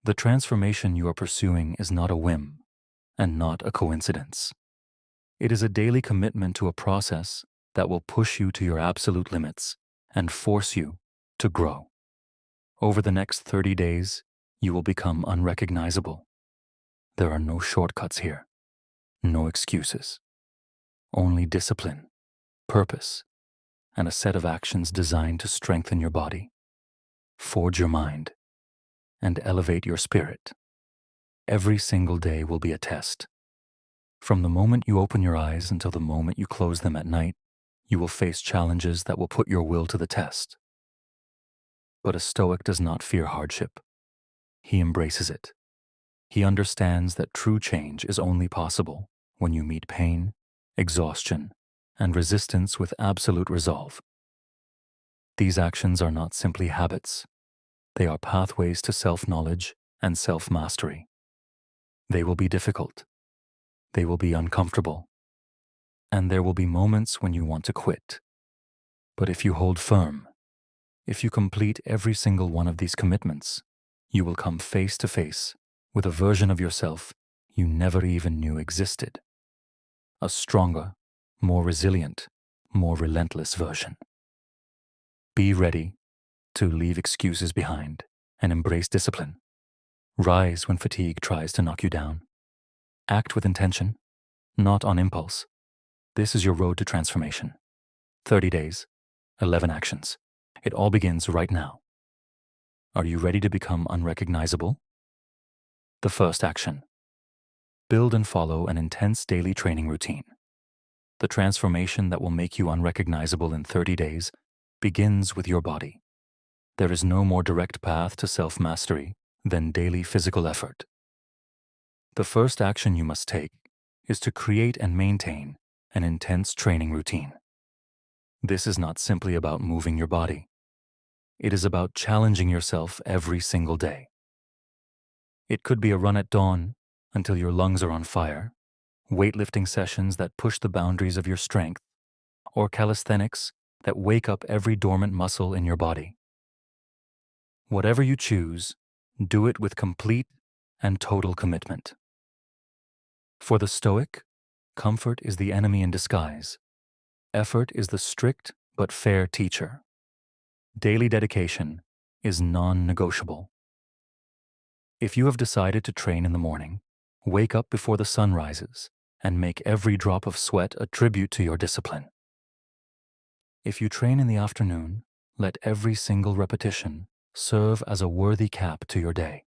The transformation you are pursuing is not a whim and not a coincidence. It is a daily commitment to a process that will push you to your absolute limits and force you to grow. Over the next 30 days, you will become unrecognizable. There are no shortcuts here, no excuses, only discipline, purpose, and a set of actions designed to strengthen your body, forge your mind, and elevate your spirit. Every single day will be a test. From the moment you open your eyes until the moment you close them at night, you will face challenges that will put your will to the test. But a Stoic does not fear hardship. He embraces it. He understands that true change is only possible when you meet pain, exhaustion, and resistance with absolute resolve. These actions are not simply habits. They are pathways to self-knowledge and self-mastery. They will be difficult. They will be uncomfortable. And there will be moments when you want to quit. But if you hold firm, if you complete every single one of these commitments, you will come face to face with a version of yourself you never even knew existed. A stronger, more resilient, more relentless version. Be ready to leave excuses behind and embrace discipline. Rise when fatigue tries to knock you down. Act with intention, not on impulse. This is your road to transformation. 30 days, 11 actions. It all begins right now. Are you ready to become unrecognizable? The first action. Build and follow an intense daily training routine. The transformation that will make you unrecognizable in 30 days begins with your body. There is no more direct path to self-mastery than daily physical effort. The first action you must take is to create and maintain an intense training routine. This is not simply about moving your body. It is about challenging yourself every single day. It could be a run at dawn until your lungs are on fire, weightlifting sessions that push the boundaries of your strength, or calisthenics that wake up every dormant muscle in your body. Whatever you choose, do it with complete and total commitment. For the Stoic, comfort is the enemy in disguise. Effort is the strict but fair teacher. Daily dedication is non-negotiable. If you have decided to train in the morning, wake up before the sun rises and make every drop of sweat a tribute to your discipline. If you train in the afternoon, let every single repetition serve as a worthy cap to your day.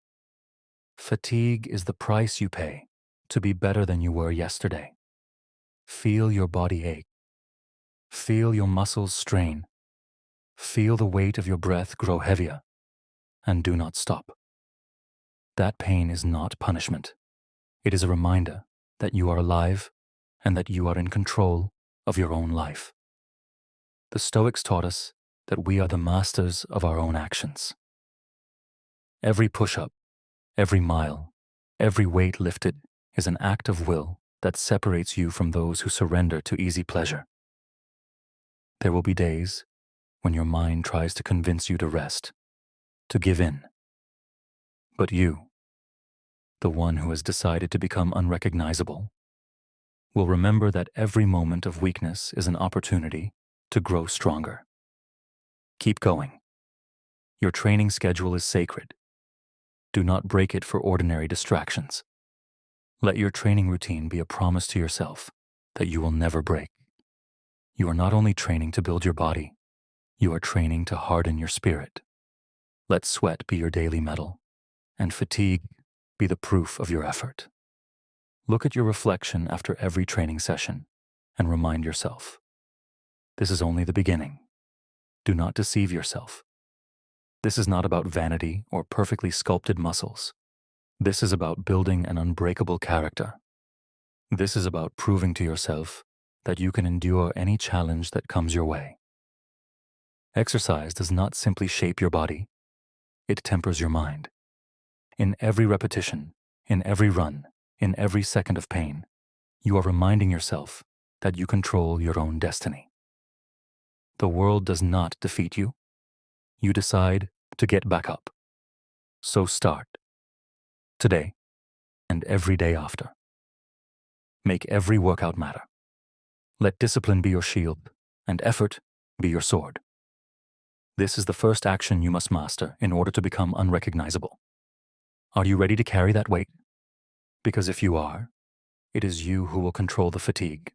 Fatigue is the price you pay to be better than you were yesterday. Feel your body ache. Feel your muscles strain. Feel the weight of your breath grow heavier, and do not stop. That pain is not punishment. It is a reminder that you are alive and that you are in control of your own life. The Stoics taught us that we are the masters of our own actions. Every push-up, every mile, every weight lifted is an act of will that separates you from those who surrender to easy pleasure. There will be days when your mind tries to convince you to rest, to give in. But you, the one who has decided to become unrecognizable, will remember that every moment of weakness is an opportunity to grow stronger. Keep going. Your training schedule is sacred. Do not break it for ordinary distractions. Let your training routine be a promise to yourself that you will never break. You are not only training to build your body, you are training to harden your spirit. Let sweat be your daily medal, and fatigue be the proof of your effort. Look at your reflection after every training session and remind yourself, this is only the beginning. Do not deceive yourself. This is not about vanity or perfectly sculpted muscles. This is about building an unbreakable character. This is about proving to yourself that you can endure any challenge that comes your way. Exercise does not simply shape your body, it tempers your mind. In every repetition, in every run, in every second of pain, you are reminding yourself that you control your own destiny. The world does not defeat you. You decide to get back up. So start. today, and every day after. Make every workout matter. Let discipline be your shield, and effort be your sword. This is the first action you must master in order to become unrecognizable. Are you ready to carry that weight? Because if you are, it is you who will control the fatigue,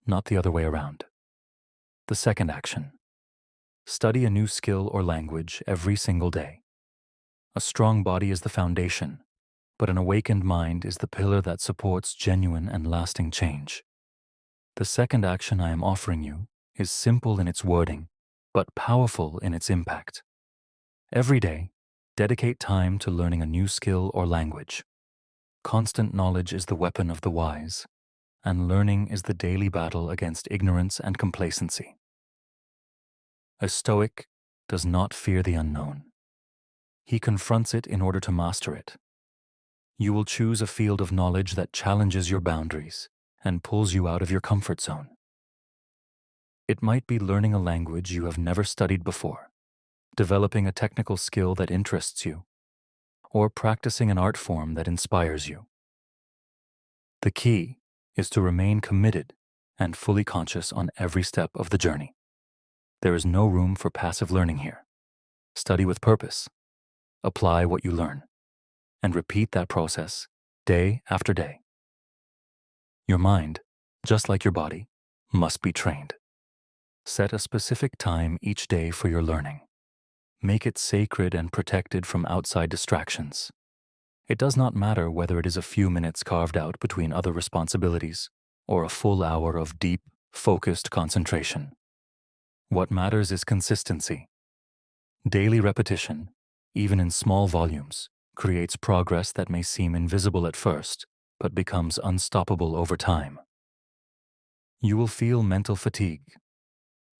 not the other way around. The second action. Study a new skill or language every single day. A strong body is the foundation, but an awakened mind is the pillar that supports genuine and lasting change. The second action I am offering you is simple in its wording, but powerful in its impact. Every day, dedicate time to learning a new skill or language. Constant knowledge is the weapon of the wise, and learning is the daily battle against ignorance and complacency. A Stoic does not fear the unknown. He confronts it in order to master it. You will choose a field of knowledge that challenges your boundaries and pulls you out of your comfort zone. It might be learning a language you have never studied before, developing a technical skill that interests you, or practicing an art form that inspires you. The key is to remain committed and fully conscious on every step of the journey. There is no room for passive learning here. Study with purpose, apply what you learn, and repeat that process day after day. Your mind, just like your body, must be trained. Set a specific time each day for your learning. Make it sacred and protected from outside distractions. It does not matter whether it is a few minutes carved out between other responsibilities or a full hour of deep, focused concentration. What matters is consistency. Daily repetition, even in small volumes, creates progress that may seem invisible at first, but becomes unstoppable over time. You will feel mental fatigue.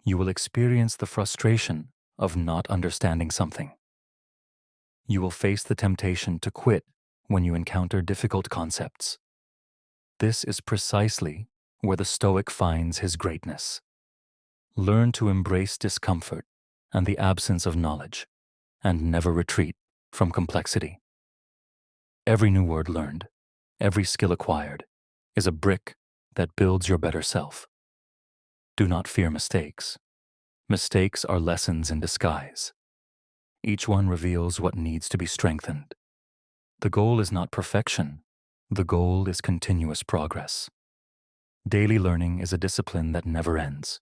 You will experience the frustration of not understanding something. You will face the temptation to quit when you encounter difficult concepts. This is precisely where the Stoic finds his greatness. Learn to embrace discomfort and the absence of knowledge, and never retreat from complexity. Every new word learned, every skill acquired, is a brick that builds your better self. Do not fear mistakes. Mistakes are lessons in disguise. Each one reveals what needs to be strengthened. The goal is not perfection. The goal is continuous progress. Daily learning is a discipline that never ends.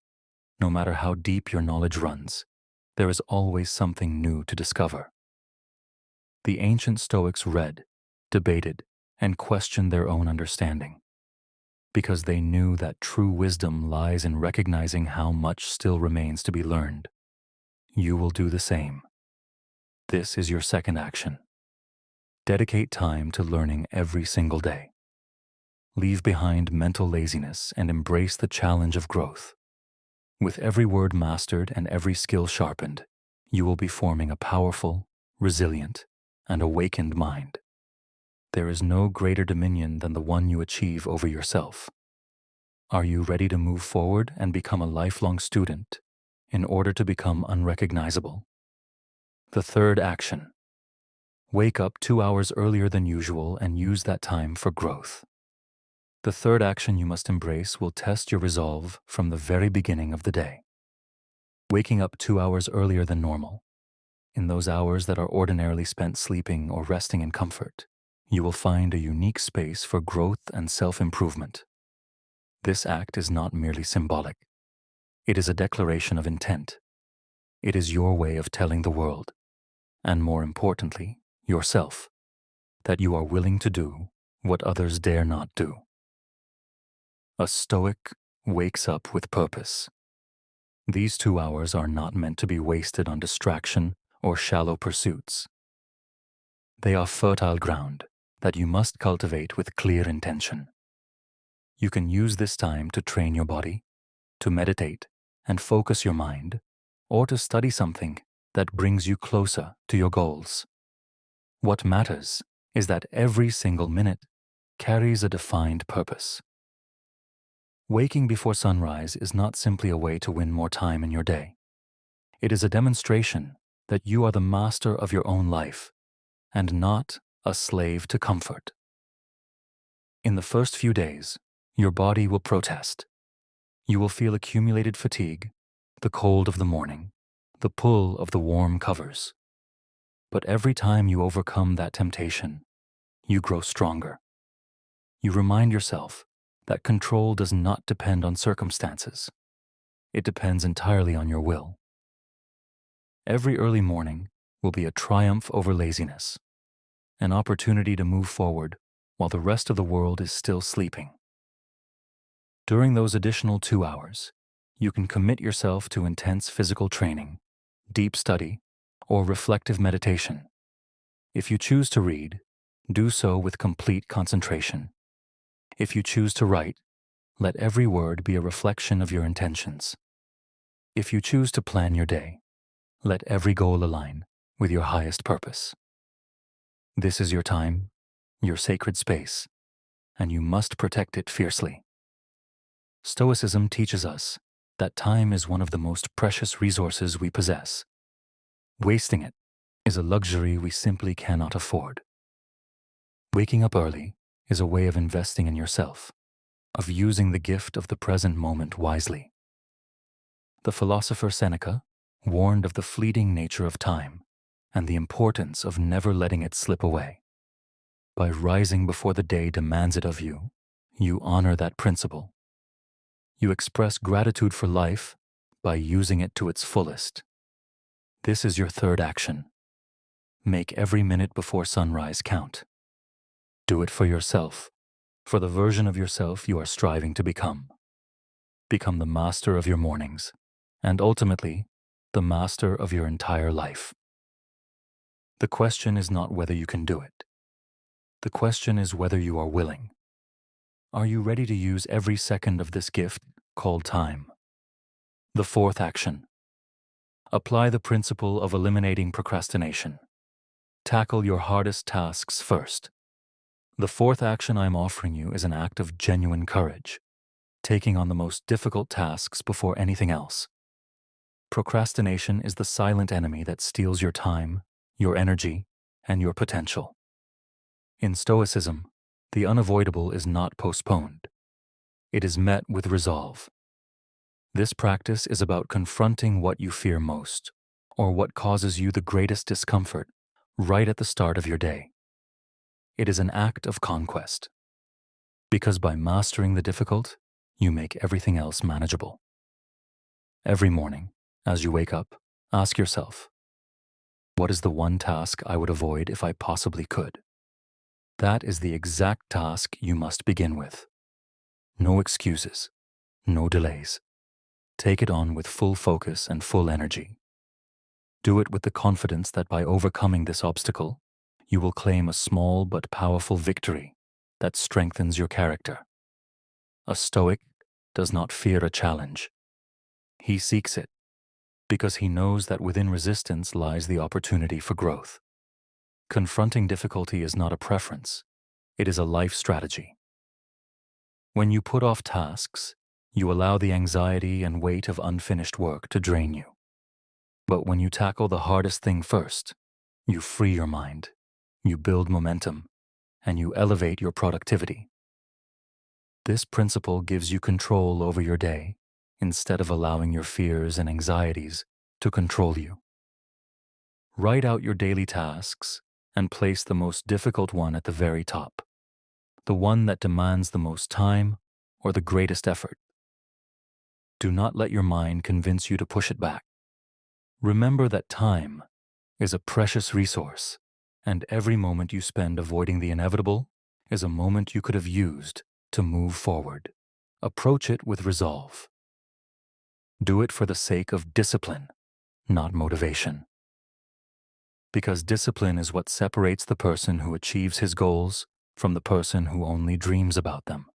No matter how deep your knowledge runs, there is always something new to discover. The ancient Stoics read, debated, and questioned their own understanding, because they knew that true wisdom lies in recognizing how much still remains to be learned. You will do the same. This is your second action. Dedicate time to learning every single day. Leave behind mental laziness and embrace the challenge of growth. With every word mastered and every skill sharpened, you will be forming a powerful, resilient, and awakened mind. There is no greater dominion than the one you achieve over yourself. Are you ready to move forward and become a lifelong student in order to become unrecognizable? The third action. Wake up 2 hours earlier than usual and use that time for growth. The third action you must embrace will test your resolve from the very beginning of the day. Waking up 2 hours earlier than normal, in those hours that are ordinarily spent sleeping or resting in comfort, you will find a unique space for growth and self-improvement. This act is not merely symbolic. It is a declaration of intent. It is your way of telling the world, and more importantly, yourself, that you are willing to do what others dare not do. A Stoic wakes up with purpose. These 2 hours are not meant to be wasted on distraction or shallow pursuits. They are fertile ground that you must cultivate with clear intention. You can use this time to train your body, to meditate and focus your mind, or to study something that brings you closer to your goals. What matters is that every single minute carries a defined purpose. Waking before sunrise is not simply a way to win more time in your day. It is a demonstration that you are the master of your own life and not a slave to comfort. In the first few days, your body will protest. You will feel accumulated fatigue, the cold of the morning, the pull of the warm covers. But every time you overcome that temptation, you grow stronger. You remind yourself that control does not depend on circumstances. It depends entirely on your will. Every early morning will be a triumph over laziness, an opportunity to move forward while the rest of the world is still sleeping. During those additional 2 hours, you can commit yourself to intense physical training, deep study, or reflective meditation. If you choose to read, do so with complete concentration. If you choose to write, let every word be a reflection of your intentions. If you choose to plan your day, let every goal align with your highest purpose. This is your time, your sacred space, and you must protect it fiercely. Stoicism teaches us that time is one of the most precious resources we possess. Wasting it is a luxury we simply cannot afford. Waking up early is a way of investing in yourself, of using the gift of the present moment wisely. The philosopher Seneca warned of the fleeting nature of time and the importance of never letting it slip away. By rising before the day demands it of you, you honor that principle. You express gratitude for life by using it to its fullest. This is your third action. Make every minute before sunrise count. Do it for yourself, for the version of yourself you are striving to become. Become the master of your mornings, and ultimately, the master of your entire life. The question is not whether you can do it. The question is whether you are willing. Are you ready to use every second of this gift called time? The fourth action. Apply the principle of eliminating procrastination. Tackle your hardest tasks first. The fourth action I'm offering you is an act of genuine courage, taking on the most difficult tasks before anything else. Procrastination is the silent enemy that steals your time, your energy, and your potential. In Stoicism, the unavoidable is not postponed. It is met with resolve. This practice is about confronting what you fear most, or what causes you the greatest discomfort, right at the start of your day. It is an act of conquest, because by mastering the difficult, you make everything else manageable. Every morning, as you wake up, ask yourself, what is the one task I would avoid if I possibly could? That is the exact task you must begin with. No excuses, no delays. Take it on with full focus and full energy. Do it with the confidence that by overcoming this obstacle, you will claim a small but powerful victory that strengthens your character. A Stoic does not fear a challenge. He seeks it because he knows that within resistance lies the opportunity for growth. Confronting difficulty is not a preference, it is a life strategy. When you put off tasks, you allow the anxiety and weight of unfinished work to drain you. But when you tackle the hardest thing first, you free your mind, you build momentum, and you elevate your productivity. This principle gives you control over your day instead of allowing your fears and anxieties to control you. Write out your daily tasks and place the most difficult one at the very top, the one that demands the most time or the greatest effort. Do not let your mind convince you to push it back. Remember that time is a precious resource, and every moment you spend avoiding the inevitable is a moment you could have used to move forward. Approach it with resolve. Do it for the sake of discipline, not motivation. Because discipline is what separates the person who achieves his goals from the person who only dreams about them.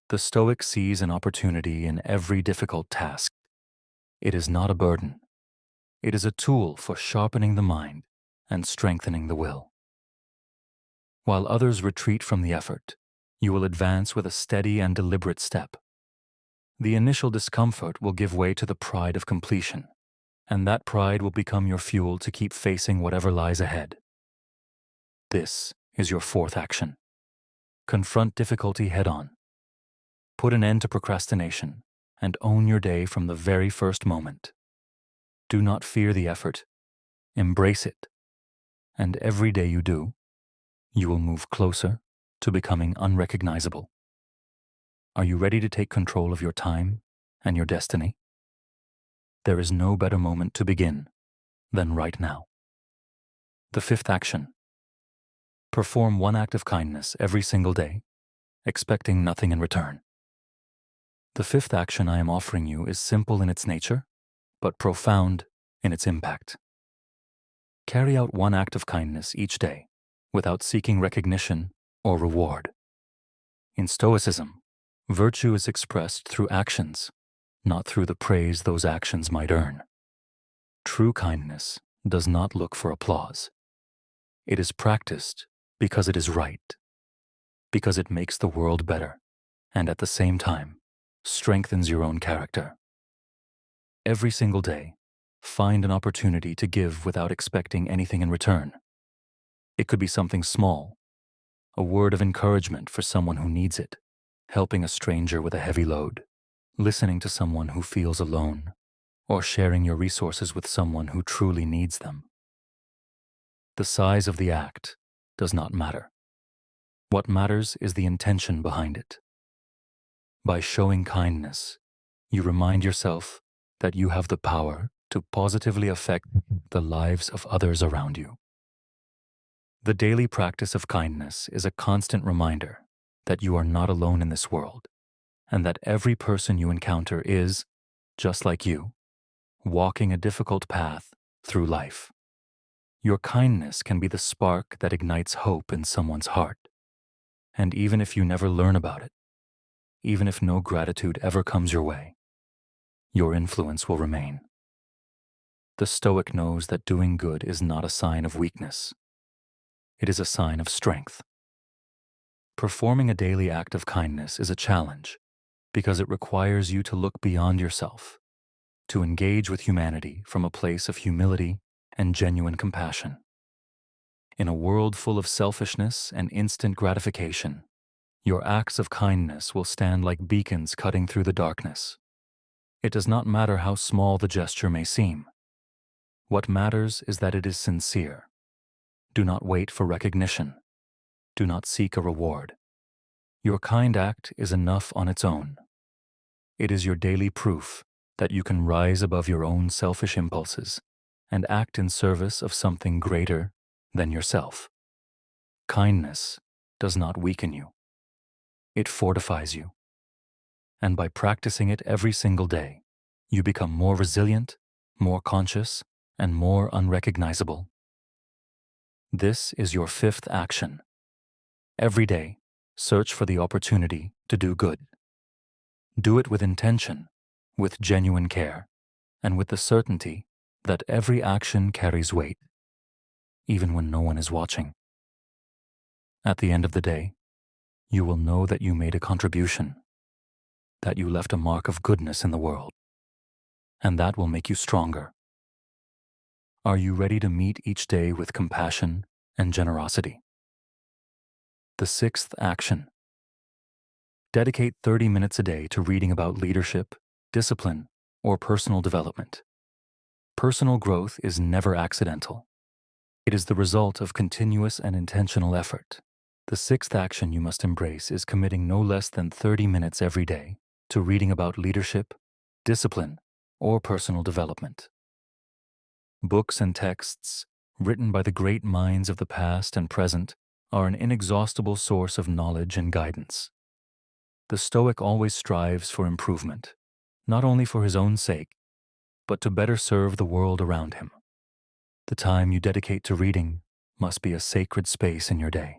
The Stoic sees an opportunity in every difficult task. It is not a burden. It is a tool for sharpening the mind and strengthening the will. While others retreat from the effort, you will advance with a steady and deliberate step. The initial discomfort will give way to the pride of completion, and that pride will become your fuel to keep facing whatever lies ahead. This is your fourth action. Confront difficulty head-on. Put an end to procrastination and own your day from the very first moment. Do not fear the effort. Embrace it. And every day you do, you will move closer to becoming unrecognizable. Are you ready to take control of your time and your destiny? There is no better moment to begin than right now. The fifth action. Perform one act of kindness every single day, expecting nothing in return. The fifth action I am offering you is simple in its nature, but profound in its impact. Carry out one act of kindness each day without seeking recognition or reward. In Stoicism, virtue is expressed through actions, not through the praise those actions might earn. True kindness does not look for applause. It is practiced because it is right, because it makes the world better, and at the same time, strengthens your own character. Every single day, find an opportunity to give without expecting anything in return. It could be something small, a word of encouragement for someone who needs it, helping a stranger with a heavy load, listening to someone who feels alone, or sharing your resources with someone who truly needs them. The size of the act does not matter. What matters is the intention behind it. By showing kindness, you remind yourself that you have the power to positively affect the lives of others around you. The daily practice of kindness is a constant reminder that you are not alone in this world, and that every person you encounter is, just like you, walking a difficult path through life. Your kindness can be the spark that ignites hope in someone's heart. And even if you never learn about it, even if no gratitude ever comes your way, your influence will remain. The Stoic knows that doing good is not a sign of weakness. It is a sign of strength. Performing a daily act of kindness is a challenge because it requires you to look beyond yourself, to engage with humanity from a place of humility and genuine compassion. In a world full of selfishness and instant gratification, your acts of kindness will stand like beacons cutting through the darkness. It does not matter how small the gesture may seem. What matters is that it is sincere. Do not wait for recognition. Do not seek a reward. Your kind act is enough on its own. It is your daily proof that you can rise above your own selfish impulses and act in service of something greater than yourself. Kindness does not weaken you. It fortifies you. And by practicing it every single day, you become more resilient, more conscious, and more unrecognizable. This is your fifth action. Every day, search for the opportunity to do good. Do it with intention, with genuine care, and with the certainty that every action carries weight, even when no one is watching. At the end of the day, you will know that you made a contribution, that you left a mark of goodness in the world, and that will make you stronger. Are you ready to meet each day with compassion and generosity? The sixth action. Dedicate 30 minutes a day to reading about leadership, discipline, or personal development. Personal growth is never accidental. It is the result of continuous and intentional effort. The sixth action you must embrace is committing no less than 30 minutes every day to reading about leadership, discipline, or personal development. Books and texts written by the great minds of the past and present are an inexhaustible source of knowledge and guidance. The Stoic always strives for improvement, not only for his own sake, but to better serve the world around him. The time you dedicate to reading must be a sacred space in your day,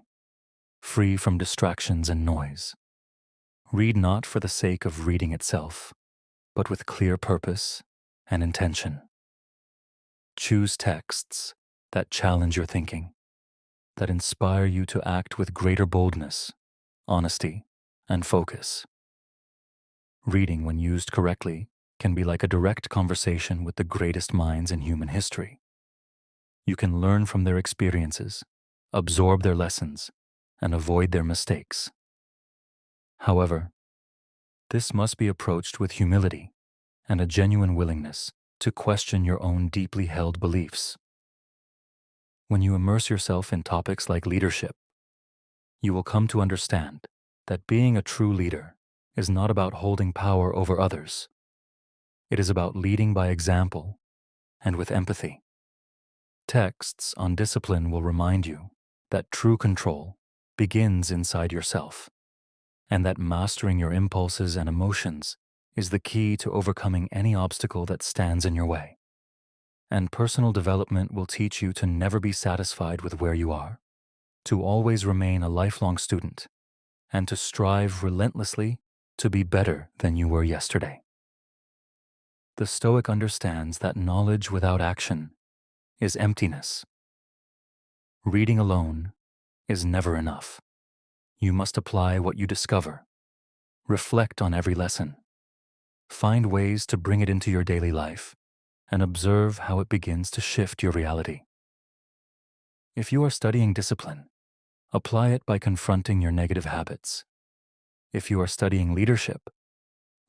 free from distractions and noise. Read not for the sake of reading itself, but with clear purpose and intention. Choose texts that challenge your thinking, that inspire you to act with greater boldness, honesty, and focus. Reading, when used correctly, can be like a direct conversation with the greatest minds in human history. You can learn from their experiences, absorb their lessons, and avoid their mistakes. However, this must be approached with humility and a genuine willingness to question your own deeply held beliefs. When you immerse yourself in topics like leadership, you will come to understand that being a true leader is not about holding power over others. It is about leading by example and with empathy. Texts on discipline will remind you that true control begins inside yourself, and that mastering your impulses and emotions is the key to overcoming any obstacle that stands in your way. And personal development will teach you to never be satisfied with where you are, to always remain a lifelong student, and to strive relentlessly to be better than you were yesterday. The Stoic understands that knowledge without action is emptiness. Reading alone is never enough. You must apply what you discover, reflect on every lesson, find ways to bring it into your daily life, and observe how it begins to shift your reality. If you are studying discipline, apply it by confronting your negative habits. If you are studying leadership,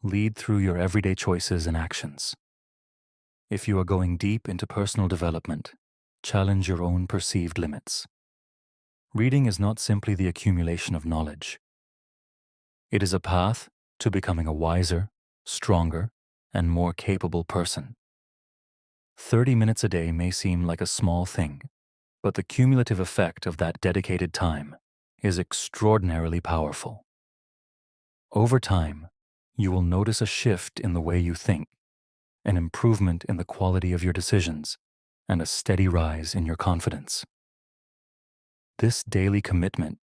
lead through your everyday choices and actions. If you are going deep into personal development, challenge your own perceived limits. Reading is not simply the accumulation of knowledge. It is a path to becoming a wiser, stronger, and more capable person. 30 minutes a day may seem like a small thing, but the cumulative effect of that dedicated time is extraordinarily powerful. Over time, you will notice a shift in the way you think, an improvement in the quality of your decisions, and a steady rise in your confidence. This daily commitment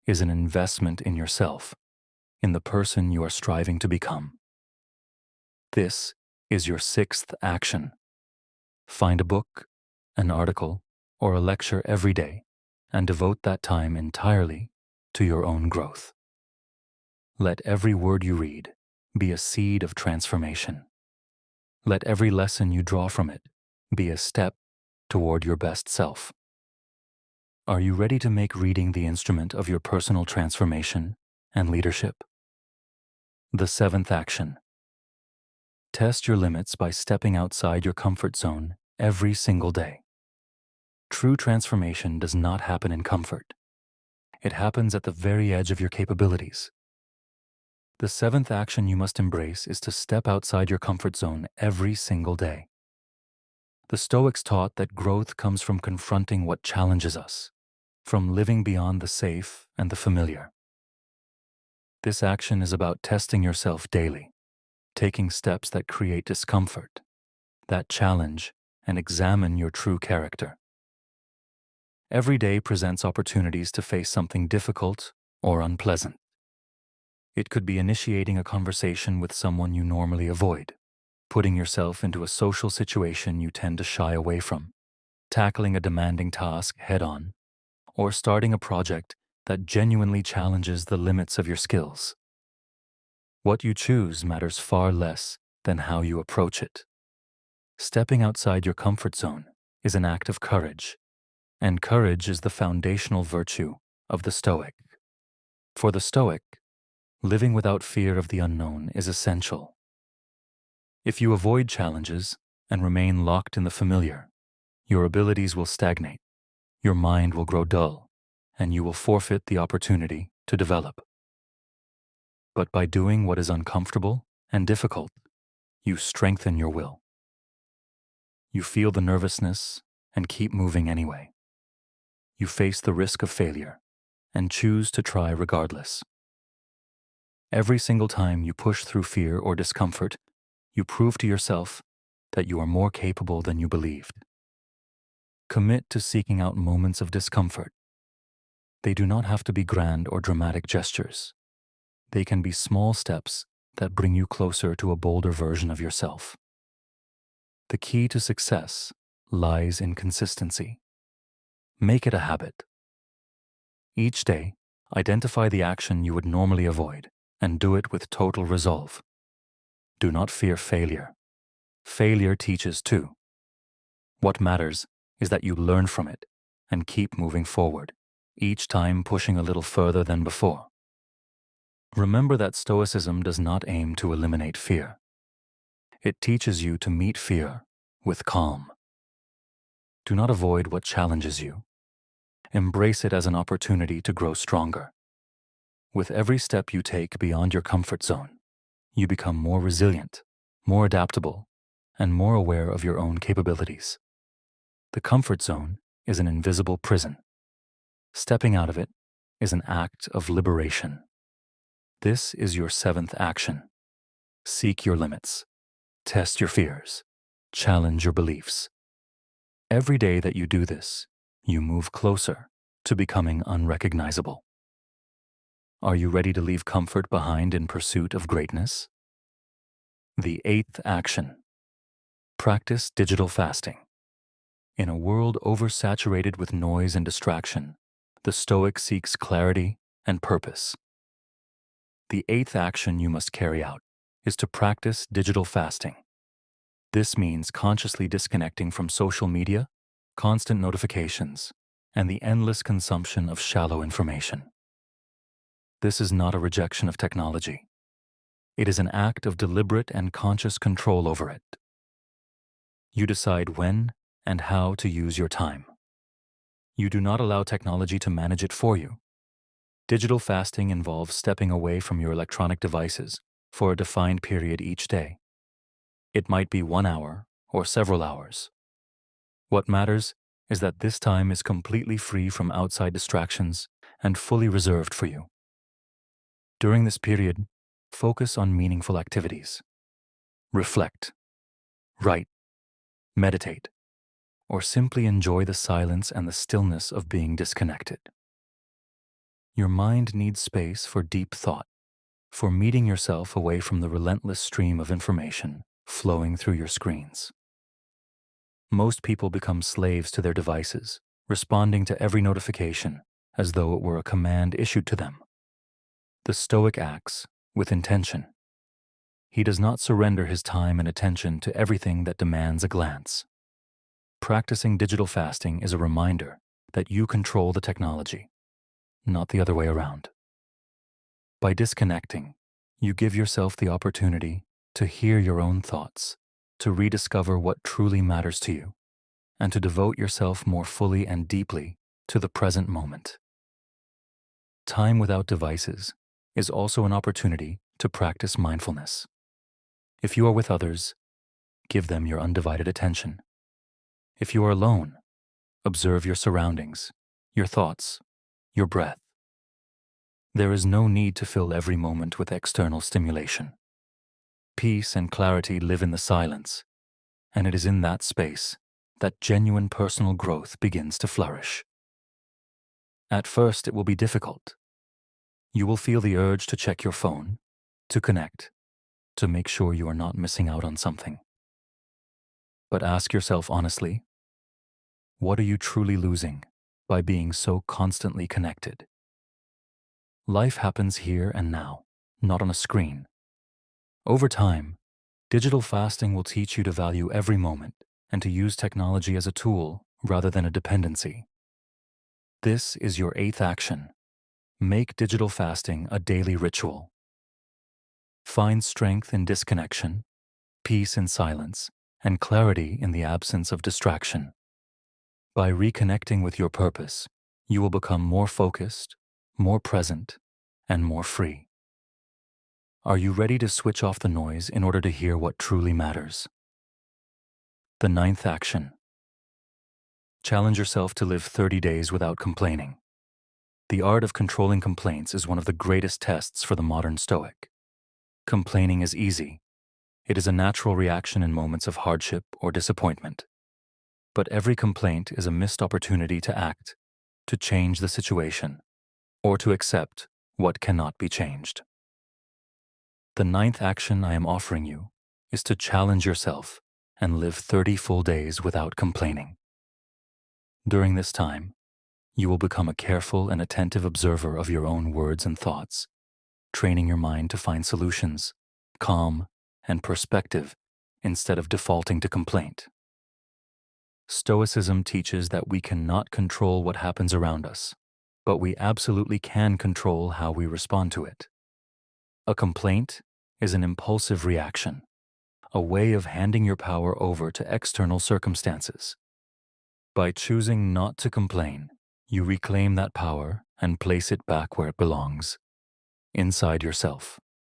is an investment in yourself, in the person you are striving to become. This is your sixth action. Find a book, an article, or a lecture every day and devote that time entirely to your own growth. Let every word you read be a seed of transformation. Let every lesson you draw from it be a step toward your best self. Are you ready to make reading the instrument of your personal transformation and leadership? The seventh action. Test your limits by stepping outside your comfort zone every single day. True transformation does not happen in comfort. It happens at the very edge of your capabilities. The seventh action you must embrace is to step outside your comfort zone every single day. The Stoics taught that growth comes from confronting what challenges us, from living beyond the safe and the familiar. This action is about testing yourself daily, taking steps that create discomfort, that challenge, and examine your true character. Every day presents opportunities to face something difficult or unpleasant. It could be initiating a conversation with someone you normally avoid, putting yourself into a social situation you tend to shy away from, tackling a demanding task head-on, or starting a project that genuinely challenges the limits of your skills. What you choose matters far less than how you approach it. Stepping outside your comfort zone is an act of courage, and courage is the foundational virtue of the Stoic. For the Stoic, living without fear of the unknown is essential. If you avoid challenges and remain locked in the familiar, your abilities will stagnate, your mind will grow dull, and you will forfeit the opportunity to develop. But by doing what is uncomfortable and difficult, you strengthen your will. You feel the nervousness and keep moving anyway. You face the risk of failure and choose to try regardless. Every single time you push through fear or discomfort, you prove to yourself that you are more capable than you believed. Commit to seeking out moments of discomfort. They do not have to be grand or dramatic gestures. They can be small steps that bring you closer to a bolder version of yourself. The key to success lies in consistency. Make it a habit. Each day, identify the action you would normally avoid and do it with total resolve. Do not fear failure. Failure teaches too. What matters is that you learn from it and keep moving forward. each time pushing a little further than before. Remember that Stoicism does not aim to eliminate fear. It teaches you to meet fear with calm. Do not avoid what challenges you. Embrace it as an opportunity to grow stronger. With every step you take beyond your comfort zone, you become more resilient, more adaptable, and more aware of your own capabilities. The comfort zone is an invisible prison. Stepping out of it is an act of liberation. This is your seventh action. Seek your limits. Test your fears. Challenge your beliefs. Every day that you do this, you move closer to becoming unrecognizable. Are you ready to leave comfort behind in pursuit of greatness? The eighth action. Practice digital fasting. In a world oversaturated with noise and distraction, the Stoic seeks clarity and purpose. The eighth action you must carry out is to practice digital fasting. This means consciously disconnecting from social media, constant notifications, and the endless consumption of shallow information. This is not a rejection of technology. It is an act of deliberate and conscious control over it. You decide when and how to use your time. You do not allow technology to manage it for you. Digital fasting involves stepping away from your electronic devices for a defined period each day. It might be 1 hour or several hours. What matters is that this time is completely free from outside distractions and fully reserved for you. During this period, focus on meaningful activities. Reflect, write, meditate, or simply enjoy the silence and the stillness of being disconnected. Your mind needs space for deep thought, for meeting yourself away from the relentless stream of information flowing through your screens. Most people become slaves to their devices, responding to every notification as though it were a command issued to them. The Stoic acts with intention. He does not surrender his time and attention to everything that demands a glance. Practicing digital fasting is a reminder that you control the technology, not the other way around. By disconnecting, you give yourself the opportunity to hear your own thoughts, to rediscover what truly matters to you, and to devote yourself more fully and deeply to the present moment. Time without devices is also an opportunity to practice mindfulness. If you are with others, give them your undivided attention. If you are alone, observe your surroundings, your thoughts, your breath. There is no need to fill every moment with external stimulation. Peace and clarity live in the silence, and it is in that space that genuine personal growth begins to flourish. At first, it will be difficult. You will feel the urge to check your phone, to connect, to make sure you are not missing out on something. But ask yourself honestly, what are you truly losing by being so constantly connected? Life happens here and now, not on a screen. Over time, digital fasting will teach you to value every moment and to use technology as a tool rather than a dependency. This is your eighth action. Make digital fasting a daily ritual. Find strength in disconnection, peace in silence, and clarity in the absence of distraction. By reconnecting with your purpose, you will become more focused, more present, and more free. Are you ready to switch off the noise in order to hear what truly matters? The ninth action. Challenge yourself to live 30 days without complaining. The art of controlling complaints is one of the greatest tests for the modern Stoic. Complaining is easy. It is a natural reaction in moments of hardship or disappointment. But every complaint is a missed opportunity to act, to change the situation, or to accept what cannot be changed. The ninth action I am offering you is to challenge yourself and live 30 full days without complaining. During this time, you will become a careful and attentive observer of your own words and thoughts, training your mind to find solutions, calm, and perspective instead of defaulting to complaint. Stoicism teaches that we cannot control what happens around us, but we absolutely can control how we respond to it. A complaint is an impulsive reaction, a way of handing your power over to external circumstances. By choosing not to complain, you reclaim that power and place it back where it belongs, inside yourself.